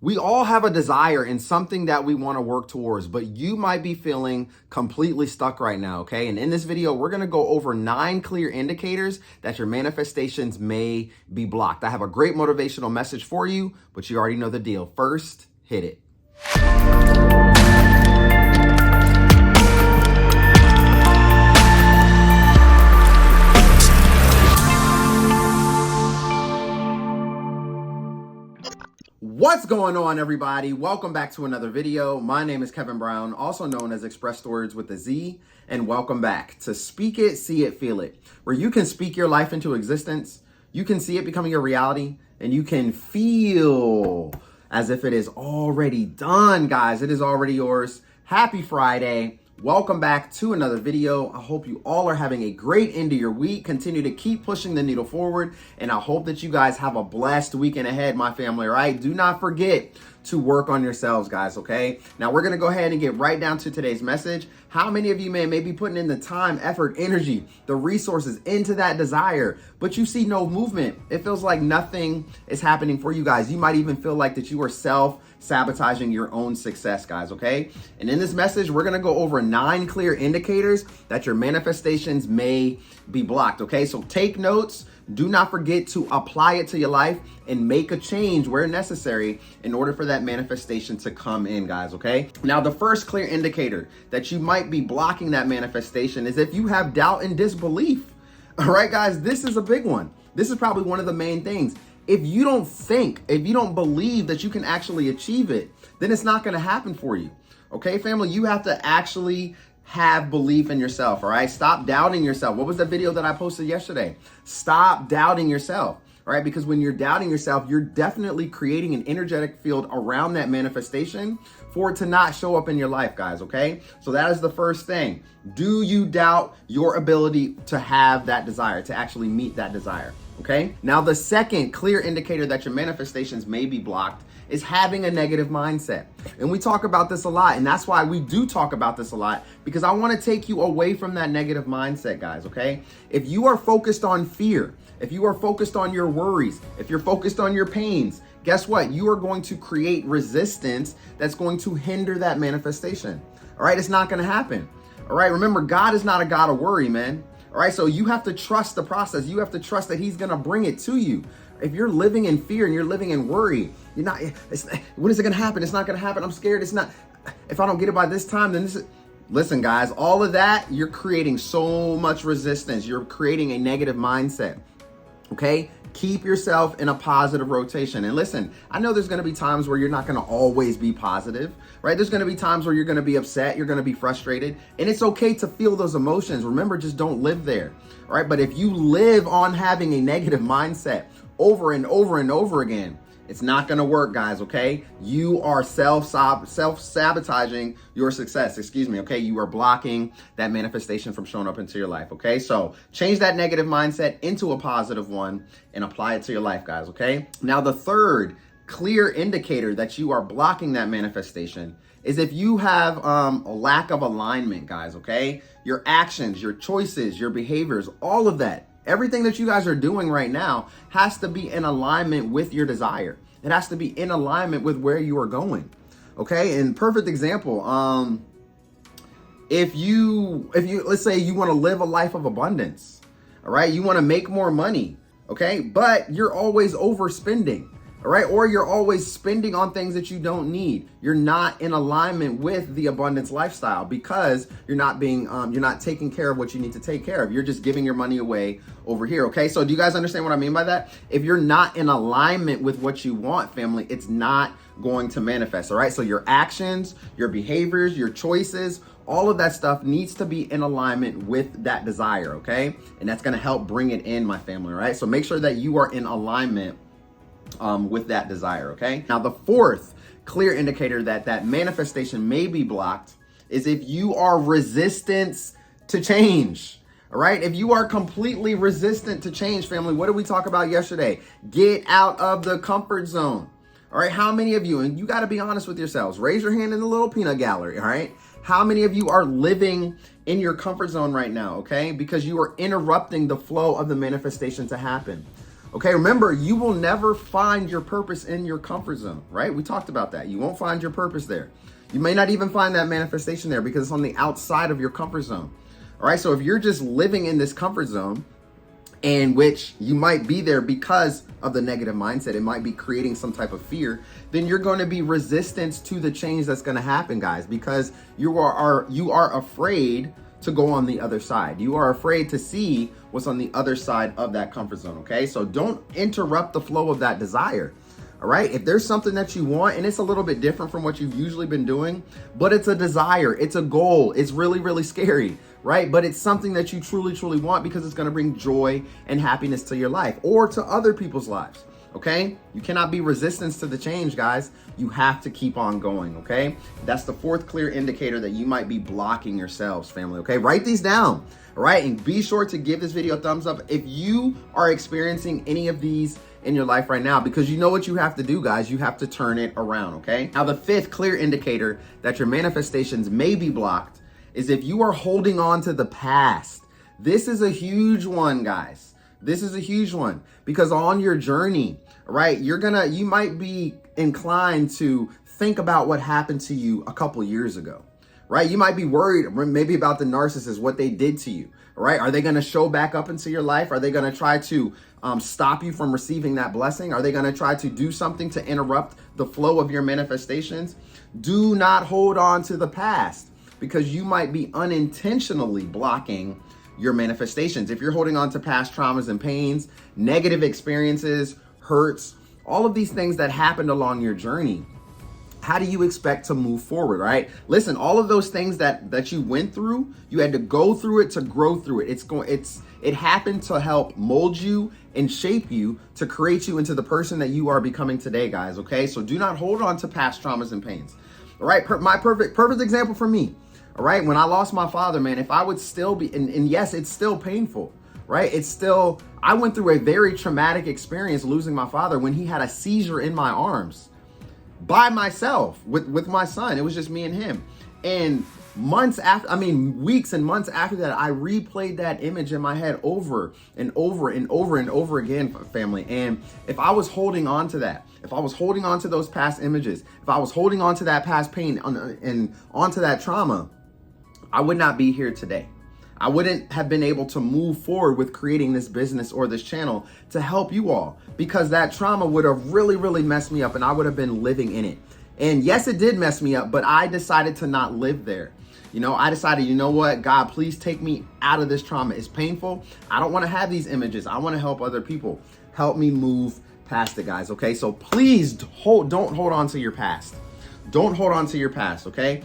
We all have a desire in something that we want to work towards, but you might be feeling completely stuck right now, okay? And in this video, we're going to go over 9 clear indicators that your manifestations may be blocked. I have a great motivational message for you, but you already know the deal. First, hit it. What's going on, everybody? Welcome back to another video. My name is Kevin Brown, also known as ExpressedWordz with a Z, and welcome back to Speak It, See It, Feel It, where you can speak your life into existence, you can see it becoming your reality, and you can feel as if it is already done, guys. It is already yours. Happy Friday. Welcome back to another video. I hope you all are having a great end of your week. Continue to keep pushing the needle forward. And I hope that you guys have a blessed weekend ahead, my family, all right? Do not forget to work on yourselves, guys, okay? Now, we're going to go ahead and get right down to today's message. How many of you may be putting in the time, effort, energy, the resources into that desire, but you see no movement? It feels like nothing is happening for you guys. You might even feel like that you are self-sabotaging your own success, guys, okay? And in this message, we're going to go over 9 clear indicators that your manifestations may be blocked, okay? So take notes. Do not forget to apply it to your life and make a change where necessary in order for that manifestation to come in, guys, okay? Now, the first clear indicator that you might be blocking that manifestation is if you have doubt and disbelief. All right, guys, this is a big one. This is probably one of the main things. If you don't think, if you don't believe that you can actually achieve it, then it's not going to happen for you. Okay, family, you have to actually have belief in yourself, all right? Stop doubting yourself. What was the video that I posted yesterday? Stop doubting yourself, all right? Because when you're doubting yourself, you're definitely creating an energetic field around that manifestation for it to not show up in your life, guys, okay? So that is the first thing. Do you doubt your ability to have that desire, to actually meet that desire, okay? Now, the second clear indicator that your manifestations may be blocked is having a negative mindset. And we talk about this a lot, and that's why we do talk about this a lot, because I want to take you away from that negative mindset, guys, okay? If you are focused on fear, if you are focused on your worries, if you're focused on your pains, guess what? You are going to create resistance that's going to hinder that manifestation. All right, it's not going to happen. All right, remember, God is not a God of worry, man. All right, so you have to trust the process. You have to trust that He's going to bring it to you. If you're living in fear and you're living in worry, you're not, when is it going to happen? It's not going to happen. I'm scared. It's not, if I don't get it by this time, then this is, listen, guys, all of that, you're creating so much resistance. You're creating a negative mindset. Okay? Keep yourself in a positive rotation. And listen, I know there's going to be times where you're not going to always be positive, right? There's going to be times where you're going to be upset, you're going to be frustrated, and it's okay to feel those emotions. Remember, just don't live there, all right? But if you live on having a negative mindset over and over and over again, it's not going to work, guys, okay? You are self-sabotaging your success, okay? You are blocking that manifestation from showing up into your life, okay? So change that negative mindset into a positive one and apply it to your life, guys, okay? Now, the third clear indicator that you are blocking that manifestation is if you have a lack of alignment, guys, okay? Your actions, your choices, your behaviors, all of that, everything that you guys are doing right now has to be in alignment with your desire. It has to be in alignment with where you are going. Okay. And perfect example. If you let's say you want to live a life of abundance, all right, you want to make more money, okay, but you're always overspending. All right. Or you're always spending on things that you don't need. You're not in alignment with the abundance lifestyle because you're not taking care of what you need to take care of. You're just giving your money away over here. Okay. So do you guys understand what I mean by that? If you're not in alignment with what you want, family, it's not going to manifest. All right. So your actions, your behaviors, your choices, all of that stuff needs to be in alignment with that desire. Okay. And that's going to help bring it in, my family. All right. So make sure that you are in alignment with that desire, okay? Now, the fourth clear indicator that that manifestation may be blocked is if you are resistant to change, all right? If you are completely resistant to change, family, what did we talk about yesterday? Get out of the comfort zone, all right? How many of you, and you got to be honest with yourselves, raise your hand in the little peanut gallery, all right? How many of you are living in your comfort zone right now, okay? Because you are interrupting the flow of the manifestation to happen. Okay, remember, you will never find your purpose in your comfort zone, right? We talked about that. You won't find your purpose there. You may not even find that manifestation there because it's on the outside of your comfort zone. All right, so if you're just living in this comfort zone, in which you might be there because of the negative mindset, it might be creating some type of fear, then you're going to be resistance to the change that's going to happen, guys, because you are afraid to go on the other side. You are afraid to see what's on the other side of that comfort zone, okay? So don't interrupt the flow of that desire, all right? If there's something that you want and it's a little bit different from what you've usually been doing, but it's a desire, it's a goal, it's really, really scary, right? But it's something that you truly, truly want because it's gonna bring joy and happiness to your life or to other people's lives, okay? You cannot be resistance to the change, guys. You have to keep on going, okay? That's the fourth clear indicator that you might be blocking yourselves, family, okay? Write these down, all right? And be sure to give this video a thumbs up if you are experiencing any of these in your life right now, because you know what you have to do, guys. You have to turn it around, okay? Now, the fifth clear indicator that your manifestations may be blocked is if you are holding on to the past. This is a huge one, guys. This is a huge one because on your journey, right, you might be inclined to think about what happened to you a couple years ago, right? You might be worried maybe about the narcissist, what they did to you, right? Are they going to show back up into your life? Are they going to try to stop you from receiving that blessing? Are they going to try to do something to interrupt the flow of your manifestations? Do not hold on to the past because you might be unintentionally blocking your manifestations. If you're holding on to past traumas and pains, negative experiences, hurts, all of these things that happened along your journey, how do you expect to move forward, right? Listen, all of those things that you went through, you had to go through it to grow through it. It happened to help mold you and shape you to create you into the person that you are becoming today, guys, okay? So do not hold on to past traumas and pains, all right? My perfect example for me, all right? When I lost my father, man, if I would still be, and yes, it's still painful, right? I went through a very traumatic experience losing my father when he had a seizure in my arms by myself with my son. It was just me and him. And weeks and months after that, I replayed that image in my head over and over and over and over again, family. And if I was holding on to that, if I was holding on to those past images, if I was holding on to that past pain and onto that trauma, I would not be here today. I wouldn't have been able to move forward with creating this business or this channel to help you all because that trauma would have really, really messed me up and I would have been living in it. And yes, it did mess me up, but I decided to not live there. You know, I decided, you know what, God, please take me out of this trauma. It's painful. I don't want to have these images. I want to help other people. Help me move past it, guys, okay? So please don't hold on to your past. Don't hold on to your past, okay?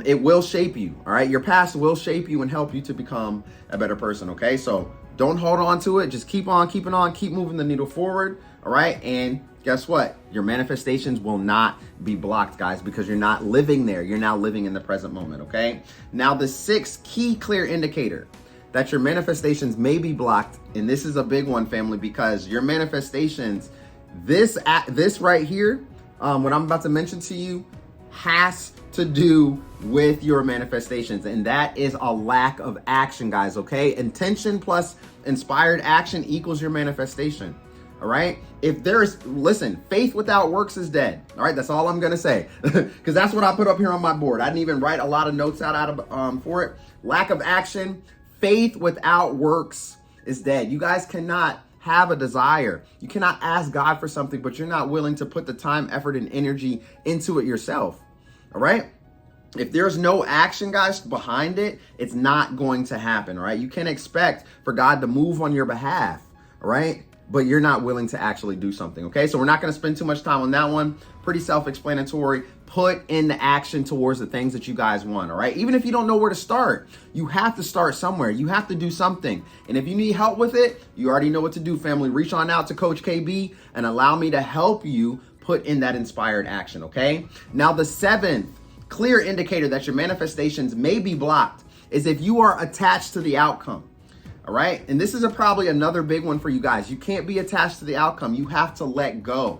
It will shape you, all right? Your past will shape you and help you to become a better person, okay? So don't hold on to it. Just keep on keeping on, keep moving the needle forward, all right? And guess what? Your manifestations will not be blocked, guys, because you're not living there. You're now living in the present moment, okay? Now, the sixth key clear indicator that your manifestations may be blocked, and this is a big one, family, because your manifestations, this right here, what I'm about to mention to you, has to do with your manifestations, and that is a lack of action, guys, okay? Intention plus inspired action equals your manifestation, all right? Listen, faith without works is dead, all right? That's all I'm gonna say, because that's what I put up here on my board. I didn't even write a lot of notes out for it. Lack of action, faith without works is dead. You guys cannot have a desire. You cannot ask God for something, but you're not willing to put the time, effort, and energy into it yourself. All right? If there's no action, guys, behind it, it's not going to happen, all right? You can expect for God to move on your behalf, all right? But you're not willing to actually do something, okay? So we're not going to spend too much time on that one. Pretty self-explanatory. Put in the action towards the things that you guys want, all right? Even if you don't know where to start, you have to start somewhere. You have to do something. And if you need help with it, you already know what to do, family. Reach on out to Coach KB and allow me to help you put in that inspired action, okay? Now, the seventh clear indicator that your manifestations may be blocked is if you are attached to the outcome, all right? And this is probably another big one for you guys. You can't be attached to the outcome. You have to let go.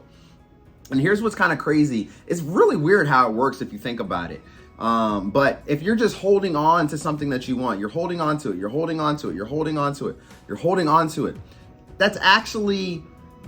And here's what's kind of crazy. It's really weird how it works if you think about it. But if you're just holding on to something that you want, you're holding on to it, you're holding on to it, you're holding on to it, you're holding on to it. that's actually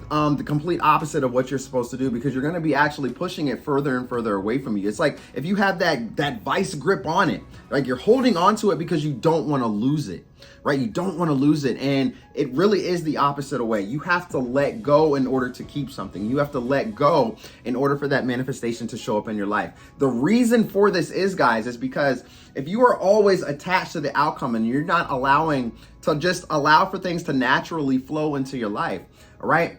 the complete opposite of what you're supposed to do, because you're going to be actually pushing it further and further away from you. It's like if you have that vice grip on it, like you're holding onto it because you don't want to lose it, right? You don't want to lose it. And it really is the opposite way. You have to let go in order to keep something. You have to let go in order for that manifestation to show up in your life. The reason for this is, guys, is because if you are always attached to the outcome and you're not allowing to just allow for things to naturally flow into your life, all right?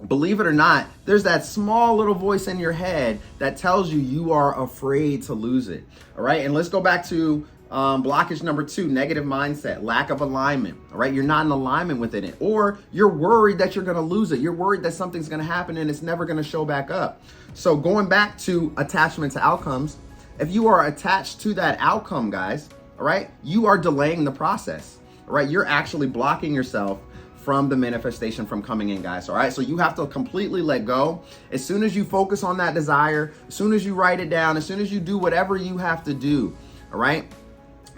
Believe it or not, there's that small little voice in your head that tells you you are afraid to lose it. All right. And let's go back to blockage number 2, negative mindset, lack of alignment. All right. You're not in alignment within it, or you're worried that you're going to lose it. You're worried that something's going to happen and it's never going to show back up. So going back to attachment to outcomes, if you are attached to that outcome, guys, all right, you are delaying the process. All right. You're actually blocking yourself from the manifestation from coming in, guys. All right. So you have to completely let go. As soon as you focus on that desire, as soon as you write it down, as soon as you do whatever you have to do, all right,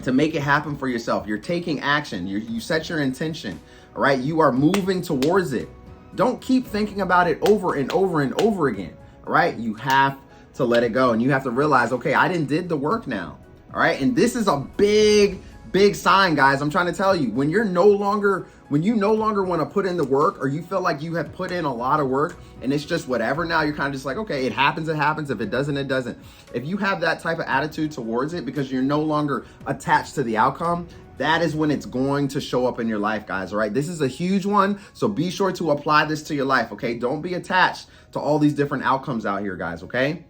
to make it happen for yourself, you're taking action. You set your intention. All right. You are moving towards it. Don't keep thinking about it over and over and over again. All right. You have to let it go, and you have to realize, okay, I did the work now. All right. And this is a big sign, guys. I'm trying to tell you, when you no longer want to put in the work, or you feel like you have put in a lot of work and it's just whatever, now you're kind of just like, okay, it happens. If it doesn't, it doesn't. If you have that type of attitude towards it because you're no longer attached to the outcome, that is when it's going to show up in your life, guys. All right. This is a huge one. So be sure to apply this to your life. Okay. Don't be attached to all these different outcomes out here, guys. Okay.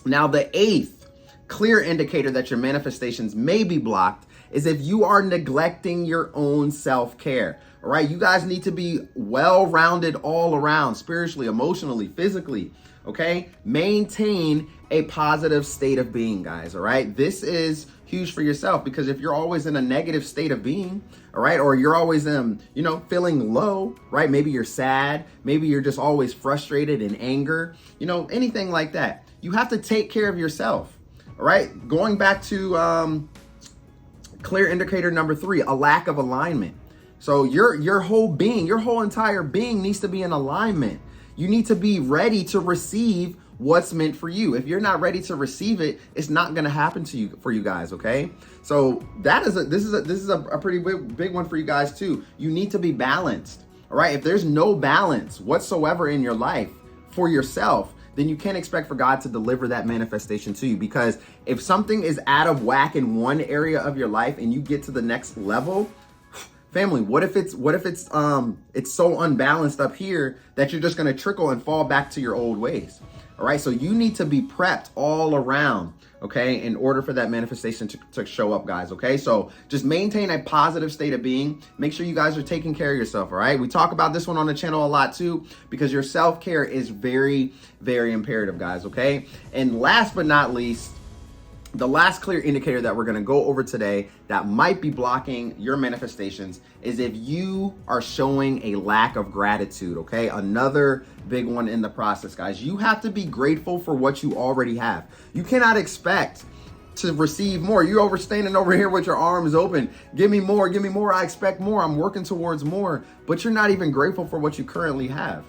Now, the 8th clear indicator that your manifestations may be blocked is if you are neglecting your own self-care. All right. You guys need to be well-rounded all around, spiritually, emotionally, physically. Okay. Maintain a positive state of being, guys. All right. This is huge for yourself, because if you're always in a negative state of being, all right, or you're always, feeling low, right? Maybe you're sad. Maybe you're just always frustrated and anger, anything like that. You have to take care of yourself. All right. Going back to, clear indicator number 3, a lack of alignment. So your whole being, your whole entire being needs to be in alignment. You need to be ready to receive what's meant for you. If you're not ready to receive it, it's not going to happen for you guys. Okay. So this is a pretty big one for you guys too. You need to be balanced. All right. If there's no balance whatsoever in your life for yourself, then you can't expect for God to deliver that manifestation to you. Because if something is out of whack in one area of your life and you get to the next level, family, what if it's so unbalanced up here that you're just going to trickle and fall back to your old ways? All right. So you need to be prepped all around, okay, in order for that manifestation to show up, guys. Okay. So just maintain a positive state of being. Make sure you guys are taking care of yourself. All right. We talk about this one on the channel a lot too, because your self-care is very, very imperative, guys. Okay. And last but not least, the last clear indicator that we're going to go over today that might be blocking your manifestations is if you are showing a lack of gratitude. Okay. Another big one in the process, guys. You have to be grateful for what you already have. You cannot expect to receive more. You're standing over here with your arms open. Give me more. Give me more. I expect more. I'm working towards more, but you're not even grateful for what you currently have.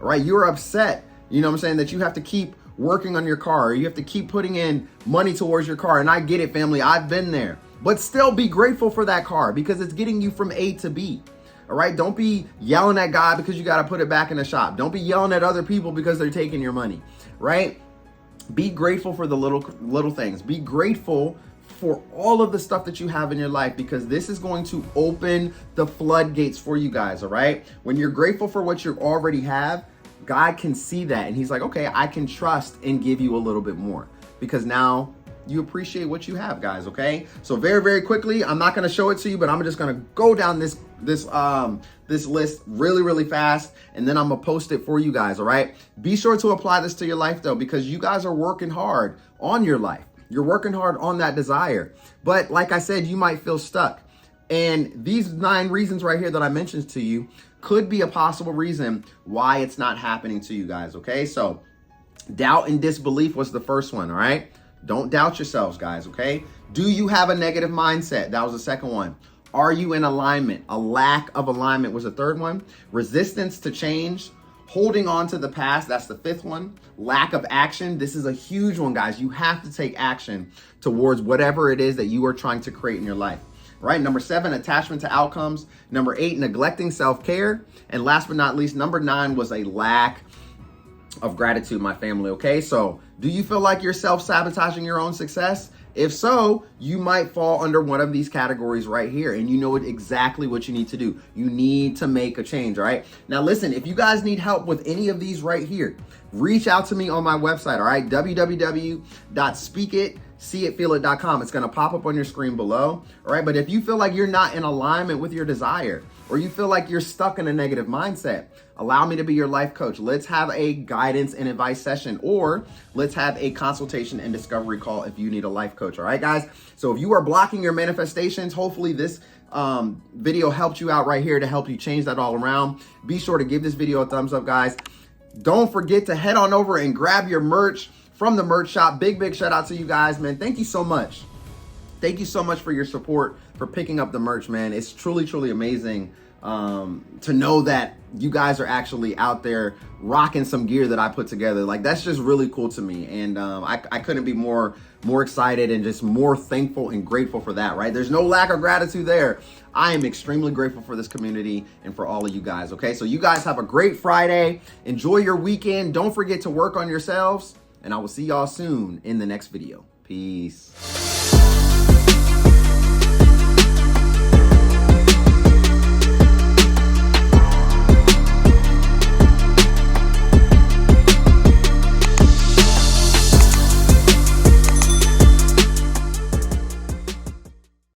All right. You're upset. You know what I'm saying? That you have to keep working on your car, or you have to keep putting in money towards your car. And I get it, family. I've been there, but still be grateful for that car because it's getting you from A to B. All right. Don't be yelling at God because you got to put it back in the shop. Don't be yelling at other people because they're taking your money. Right. Be grateful for the little things. Be grateful for all of the stuff that you have in your life, because this is going to open the floodgates for you guys. All right. When you're grateful for what you already have, God can see that. And he's like, okay, I can trust and give you a little bit more, because now you appreciate what you have, guys. Okay. So very, very quickly, I'm not going to show it to you, but I'm just going to go down this list really, really fast. And then I'm going to post it for you guys. All right. Be sure to apply this to your life though, because you guys are working hard on your life. You're working hard on that desire. But like I said, you might feel stuck. And these 9 reasons right here that I mentioned to you could be a possible reason why it's not happening to you guys. Okay. So doubt and disbelief was the first one. All right. Don't doubt yourselves, guys. Okay. Do you have a negative mindset? That was the second one. Are you in alignment? A lack of alignment was the third one. Resistance to change. Holding on to the past, that's the fifth one. Lack of action, this is a huge one, guys. You have to take action towards whatever it is that you are trying to create in your life, right? Number 7, attachment to outcomes. Number 8, neglecting self-care. And last but not least, number 9 was a lack of gratitude, my family, okay? So do you feel like you're self-sabotaging your own success? If so, you might fall under one of these categories right here, and you know exactly what you need to do. You need to make a change, all right? Now listen, if you guys need help with any of these right here, reach out to me on my website, all right? www.speakitseeitfeelit.com. It's gonna pop up on your screen below, all right? But if you feel like you're not in alignment with your desire, or you feel like you're stuck in a negative mindset, allow me to be your life coach. Let's have a guidance and advice session, or let's have a consultation and discovery call if you need a life coach. All right, guys? So if you are blocking your manifestations, hopefully this video helped you out right here to help you change that all around. Be sure to give this video a thumbs up, guys. Don't forget to head on over and grab your merch from the merch shop. Big shout out to you guys, man. Thank you so much. Thank you so much for your support, for picking up the merch, man. It's truly amazing to know that you guys are actually out there rocking some gear that I put together. Like, that's just really cool to me. And I couldn't be more excited and just more thankful and grateful for that, right? There's no lack of gratitude there. I am extremely grateful for this community and for all of you guys, okay? So you guys have a great Friday. Enjoy your weekend. Don't forget to work on yourselves. And I will see y'all soon in the next video. Peace.